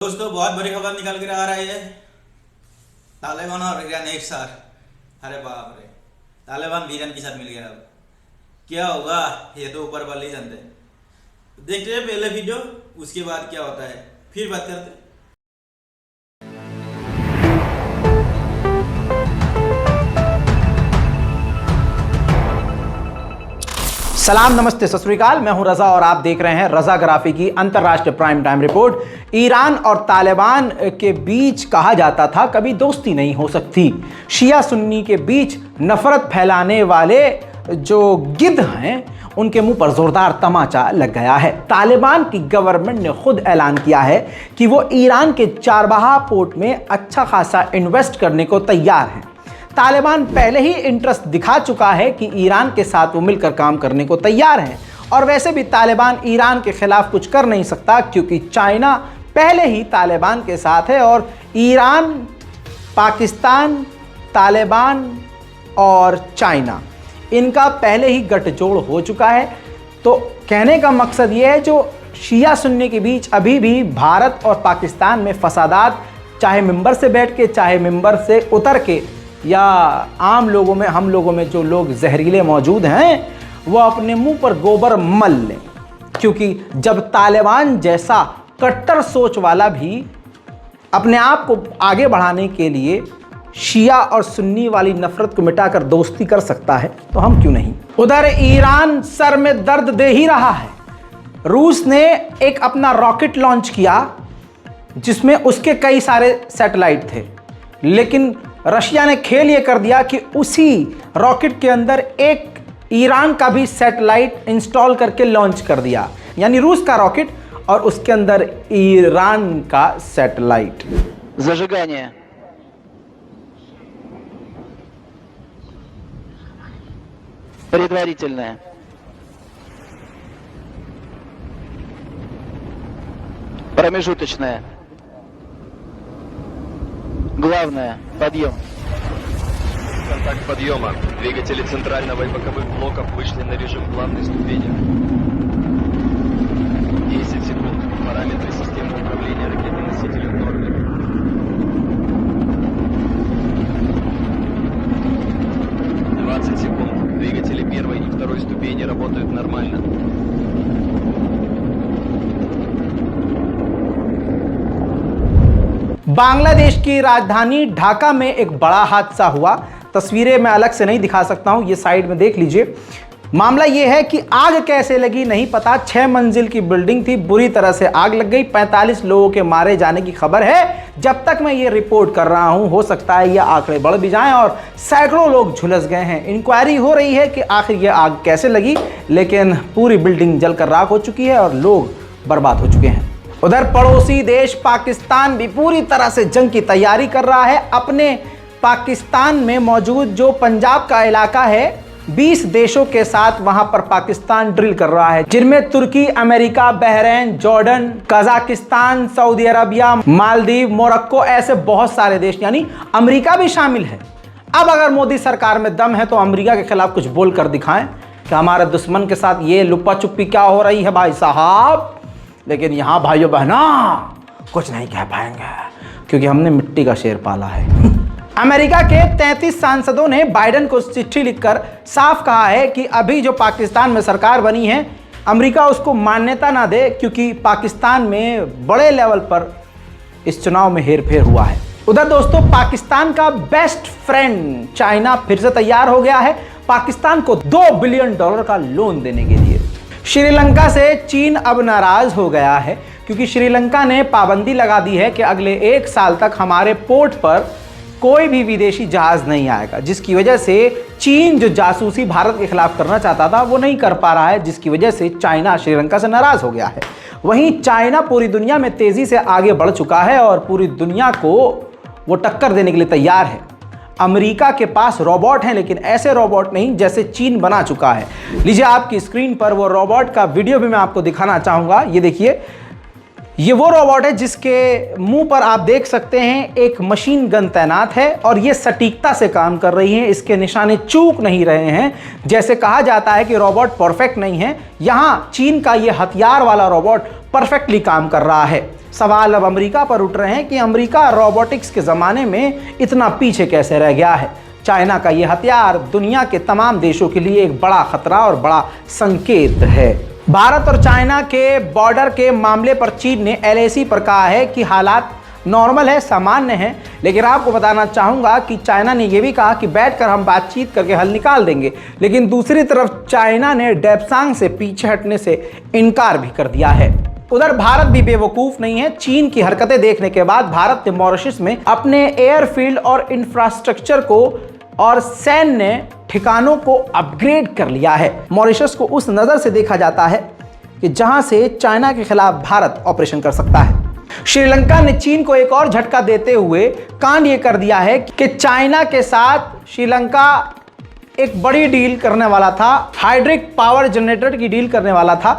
दोस्तों बहुत बड़ी खबर निकल कर आ रही है। तालिबान और ईरान एक साथ। अरे बाप रे, तालिबान भी ईरान के साथ मिल गया। अब क्या होगा ये तो ऊपर वाले ही जानते हैं। देखते हैं पहले वीडियो, उसके बाद क्या होता है फिर बात करते हैं। सलाम, नमस्ते, सत श्री अकाल। मैं हूं रजा और आप देख रहे हैं रजाग्राफी की अंतर्राष्ट्रीय प्राइम टाइम रिपोर्ट। ईरान और तालिबान के बीच कहा जाता था कभी दोस्ती नहीं हो सकती। शिया सुन्नी के बीच नफरत फैलाने वाले जो गिद्ध हैं उनके मुंह पर जोरदार तमाचा लग गया है। तालिबान की गवर्नमेंट ने खुद ऐलान किया है कि वो ईरान के चारबाहा पोर्ट में अच्छा खासा इन्वेस्ट करने को तैयार है। तालिबान पहले ही इंटरेस्ट दिखा चुका है कि ईरान के साथ वो मिलकर काम करने को तैयार हैं। और वैसे भी तालिबान ईरान के खिलाफ कुछ कर नहीं सकता क्योंकि चाइना पहले ही तालिबान के साथ है और ईरान, पाकिस्तान, तालिबान और चाइना इनका पहले ही गठजोड़ हो चुका है। तो कहने का मकसद ये है, जो शिया सुन्नी के बीच अभी भी भारत और पाकिस्तान में फसादात, चाहे मिंबर से बैठ के चाहे मिंबर से उतर के या आम लोगों में, हम लोगों में जो लोग जहरीले मौजूद हैं वो अपने मुंह पर गोबर मल लें। क्योंकि जब तालिबान जैसा कट्टर सोच वाला भी अपने आप को आगे बढ़ाने के लिए शिया और सुन्नी वाली नफरत को मिटाकर दोस्ती कर सकता है तो हम क्यों नहीं। उधर ईरान सर में दर्द दे ही रहा है। रूस ने एक अपना रॉकेट लॉन्च किया जिसमें उसके कई सारे सैटेलाइट थे, लेकिन रशिया ने खेल ये कर दिया कि उसी रॉकेट के अंदर एक ईरान का भी सैटेलाइट इंस्टॉल करके लॉन्च कर दिया। यानी रूस का रॉकेट और उसके अंदर ईरान का सैटेलाइट। Зажигание. Предварительное. Промежуточное. Главное. Подъем. Контакт подъема. Двигатели центрального и боковых блоков вышли на режим главной ступени. 10 секунд. Параметры системы управления ракетой-носителем в норме. 20 секунд. Двигатели первой и второй ступени работают нормально. बांग्लादेश की राजधानी ढाका में एक बड़ा हादसा हुआ। तस्वीरें मैं अलग से नहीं दिखा सकता हूं, ये साइड में देख लीजिए। मामला यह है कि आग कैसे लगी नहीं पता। 6 मंजिल की बिल्डिंग थी, बुरी तरह से आग लग गई। 45 लोगों के मारे जाने की खबर है। जब तक मैं ये रिपोर्ट कर रहा हूं हो सकता है ये आंकड़े बढ़ भी जाएं और सैकड़ों लोग झुलस गए हैं। इंक्वायरी हो रही है कि आखिर ये आग कैसे लगी, लेकिन पूरी बिल्डिंग जलकर राख हो चुकी है और लोग बर्बाद हो चुके हैं। उधर पड़ोसी देश पाकिस्तान भी पूरी तरह से जंग की तैयारी कर रहा है। अपने पाकिस्तान में मौजूद जो पंजाब का इलाका है, 20 देशों के साथ वहां पर पाकिस्तान ड्रिल कर रहा है, जिनमें तुर्की, America, Bahrain, Jordan, Kazakhstan, Saudi Arabia, Maldives, Morocco, ऐसे बहुत सारे देश, यानी अमेरिका भी शामिल है। अब अगर मोदी सरकार में दम है तो अमेरिका के खिलाफ कुछ बोल कर दिखाएं कि हमारे दुश्मन के साथ ये लुप्पा चुप्पी क्या हो रही है भाई साहब। लेकिन यहां भाइयों बहना कुछ नहीं कह पाएंगे क्योंकि हमने मिट्टी का शेर पाला है। अमेरिका के 33 सांसदों ने बाइडेन को चिट्ठी लिखकर साफ कहा है कि अभी जो पाकिस्तान में सरकार बनी है, अमेरिका उसको मान्यता ना दे क्योंकि पाकिस्तान में बड़े लेवल पर इस चुनाव में हेरफेर हुआ है। उधर दोस्तों, पाकिस्तान का बेस्ट फ्रेंड चाइना फिर से तैयार हो गया है पाकिस्तान को $2 बिलियन का लोन देने के लिए। श्रीलंका से चीन अब नाराज हो गया है क्योंकि श्रीलंका ने पाबंदी लगा दी है कि अगले 1 साल तक हमारे पोर्ट पर कोई भी विदेशी जहाज नहीं आएगा, जिसकी वजह से चीन जो जासूसी भारत के खिलाफ करना चाहता था वो नहीं कर पा रहा है, जिसकी वजह से चाइना श्रीलंका से नाराज हो गया है। वहीं चाइना पूरी दुनिया में तेजी से आगे बढ़ चुका है और पूरी दुनिया को वो टक्कर देने के लिए तैयार है। अमेरिका के पास रोबोट हैं, लेकिन ऐसे रोबोट नहीं जैसे चीन बना चुका है। लीजिए आपकी स्क्रीन पर वो रोबोट का वीडियो भी मैं आपको दिखाना चाहूंगा। ये देखिए, ये वो रोबोट है जिसके मुंह पर आप देख सकते हैं एक मशीन गन तैनात है और ये सटीकता से काम कर रही है। इसके निशाने चूक नहीं रहे हैं। जैसे कहा जाता है कि रोबोट परफेक्ट नहीं है, यहाँ चीन का ये हथियार वाला रोबोट परफेक्टली काम कर रहा है। सवाल अब अमेरिका पर उठ रहे हैं कि अमेरिका रोबोटिक्स के ज़माने में इतना पीछे कैसे रह गया है। चाइना का यह हथियार दुनिया के तमाम देशों के लिए एक बड़ा खतरा और बड़ा संकेत है। भारत और चाइना के बॉर्डर के मामले पर चीन ने LAC पर कहा है कि हालात नॉर्मल है, सामान्य है, लेकिन आपको बताना चाहूँगा कि चाइना ने यह भी कहा कि बैठकर हम बातचीत करके हल निकाल देंगे। लेकिन दूसरी तरफ चाइना ने डेप्सांग से पीछे हटने से इनकार भी कर दिया है। उधर भारत भी बेवकूफ़ नहीं है। चीन की हरकतें देखने के बाद भारत ने मॉरिशस में अपने एयरफील्ड और इंफ्रास्ट्रक्चर को और सैन्य ठिकानों को अपग्रेड कर लिया है। मॉरिशस को उस नज़र से देखा जाता है कि जहां से चाइना के खिलाफ भारत ऑपरेशन कर सकता है। श्रीलंका ने चीन को एक और झटका देते हुए कांड ये कर दिया है कि चाइना के साथ श्रीलंका एक बड़ी डील करने वाला था, हाइड्रिक पावर जनरेटर की डील करने वाला था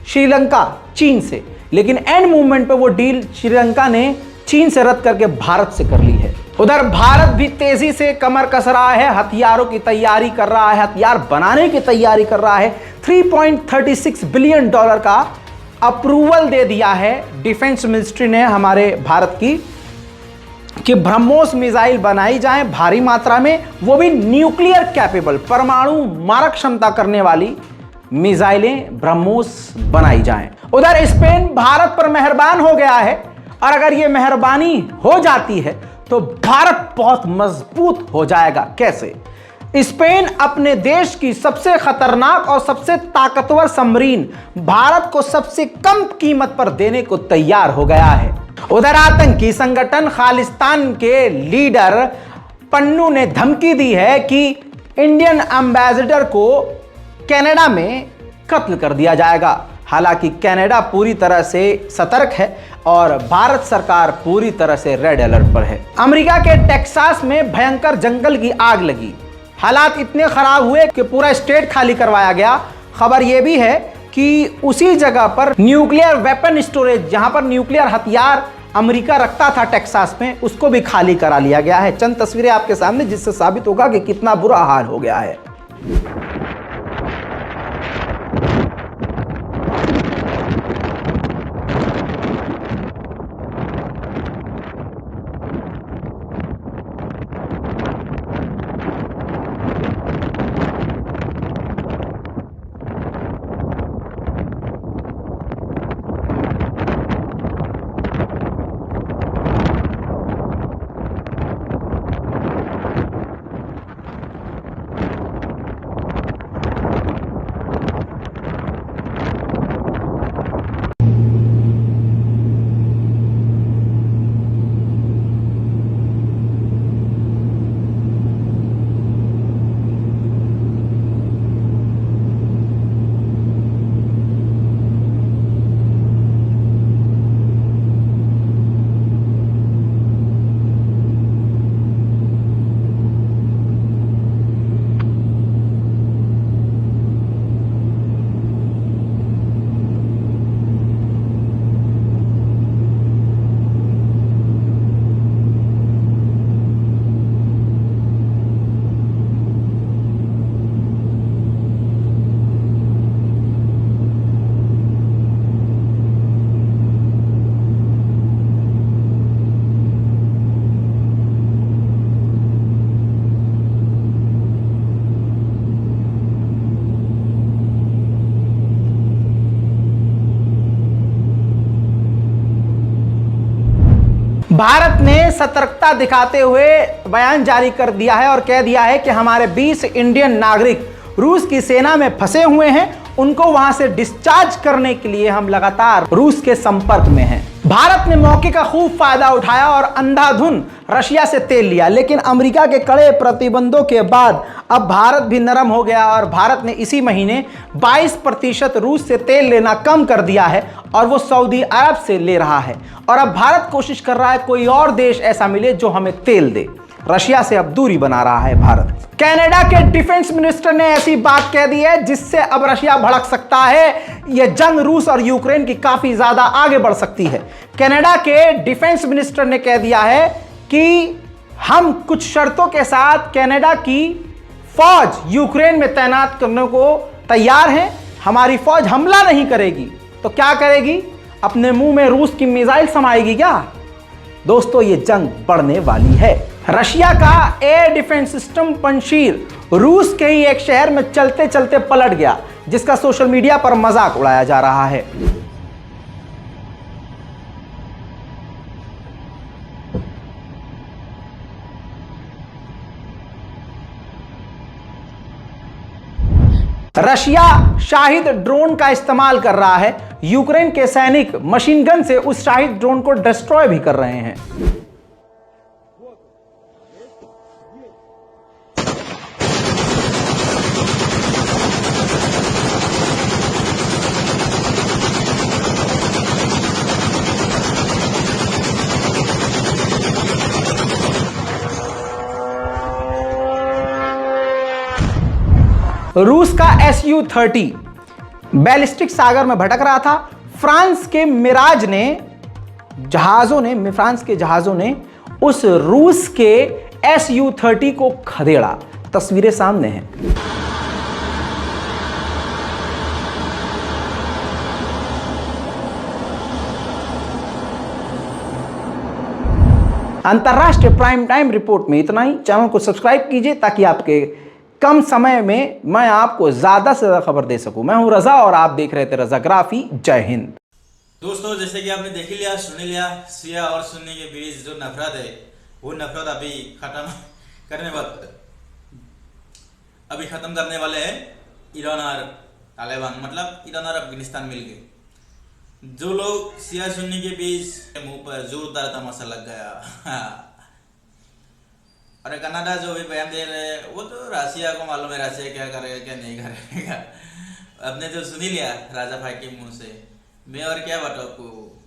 श्रीलंका चीन से, लेकिन एंड मूवमेंट पे वो डील श्रीलंका ने चीन से रद्द करके भारत से कर ली है। उधर भारत भी तेजी से कमर कस रहा है, हथियारों की तैयारी कर रहा है, हथियार बनाने की तैयारी कर रहा है। $3.36 बिलियन का अप्रूवल दे दिया है डिफेंस मिनिस्ट्री ने हमारे भारत की कि ब्रह्मोस मिसाइल बनाई जाए भारी मात्रा में, वो भी न्यूक्लियर कैपेबल, परमाणु मारक क्षमता करने वाली मिसाइलें ब्रह्मोस बनाई जाएं। उधर स्पेन भारत पर मेहरबान हो गया है और अगर ये मेहरबानी हो जाती है तो भारत बहुत मजबूत हो जाएगा। कैसे? स्पेन अपने देश की सबसे खतरनाक और सबसे ताकतवर सबमरीन भारत को सबसे कम कीमत पर देने को तैयार हो गया है। उधर आतंकी संगठन खालिस्तान के लीडर पन्नू ने धमकी दी है कि इंडियन एम्बेसडर को कनाडा में कत्ल कर दिया जाएगा। हालांकि कनाडा पूरी तरह से सतर्क है और भारत सरकार पूरी तरह से रेड अलर्ट पर है। अमेरिका के टेक्सास में भयंकर जंगल की आग लगी। हालात इतने खराब हुए कि पूरा स्टेट खाली करवाया गया। खबर यह भी है कि उसी जगह पर न्यूक्लियर वेपन स्टोरेज, जहां पर न्यूक्लियर हथियार अमेरिका रखता था टेक्सास में, उसको भी खाली करा लिया गया है। चंद तस्वीरें आपके सामने जिससे साबित होगा कि कितना बुरा हाल हो गया है। भारत ने सतर्कता दिखाते हुए बयान जारी कर दिया है और कह दिया है कि हमारे 20 इंडियन नागरिक रूस की सेना में फंसे हुए हैं, उनको वहां से डिस्चार्ज करने के लिए हम लगातार रूस के संपर्क में हैं। भारत ने मौके का खूब फायदा उठाया और अंधाधुन रशिया से तेल लिया, लेकिन अमेरिका के कड़े प्रतिबंधों के बाद अब भारत भी नरम हो गया और भारत ने इसी महीने 22% रूस से तेल लेना कम कर दिया है और वो सऊदी अरब से ले रहा है। और अब भारत कोशिश कर रहा है कोई और देश ऐसा मिले जो हमें तेल दे। रशिया से अब दूरी बना रहा है भारत। कनाडा के डिफेंस मिनिस्टर ने ऐसी बात कह दी है जिससे अब रशिया भड़क सकता है। यह जंग रूस और यूक्रेन की काफी ज्यादा आगे बढ़ सकती है। कनाडा के डिफेंस मिनिस्टर ने कह दिया है कि हम कुछ शर्तों के साथ कनाडा की फौज यूक्रेन में तैनात करने को तैयार हैं। हमारी फौज हमला नहीं करेगी तो क्या करेगी? अपने मुंह में रूस की मिसाइल समाएगी क्या? दोस्तों ये जंग बढ़ने वाली है। रशिया का एयर डिफेंस सिस्टम पंशीर रूस के ही एक शहर में चलते चलते पलट गया, जिसका सोशल मीडिया पर मजाक उड़ाया जा रहा है। रशिया शाहिद ड्रोन का इस्तेमाल कर रहा है। यूक्रेन के सैनिक मशीन गन से उस शाहिद ड्रोन को डिस्ट्रॉय भी कर रहे हैं। रूस का Su-30 बैलिस्टिक सागर में भटक रहा था। फ्रांस के जहाजों ने उस रूस के Su-30 को खदेड़ा। तस्वीरें सामने हैं। अंतरराष्ट्रीय प्राइम टाइम रिपोर्ट में इतना ही। चैनल को सब्सक्राइब कीजिए ताकि आपके कम समय में मैं आपको ज्यादा से ज्यादा खबर दे सकूं। मैं हूं रजा और आप देख रहे थे रजाग्राफी। जय हिंद। दोस्तों, जैसे कि आपने देख ही लिया, सुन लिया, शिया और सुन्नी के बीच जो नफरत है वो नफरत अभी खत्म करने वाले हैं ईरान और तालिबान, मतलब ईरान और अफगानिस्तान मिलके। जो लोग शिया सुन्नी के बीच मुंह पर जोरदार तमाशा लग गया। और कनाडा जो भी बयान दे रहे हैं वो तो रशिया को मालूम है रशिया क्या करेगा क्या नहीं करेगा। आपने जो सुनी लिया राजा भाई के मुंह से, मैं और क्या बताऊं आपको।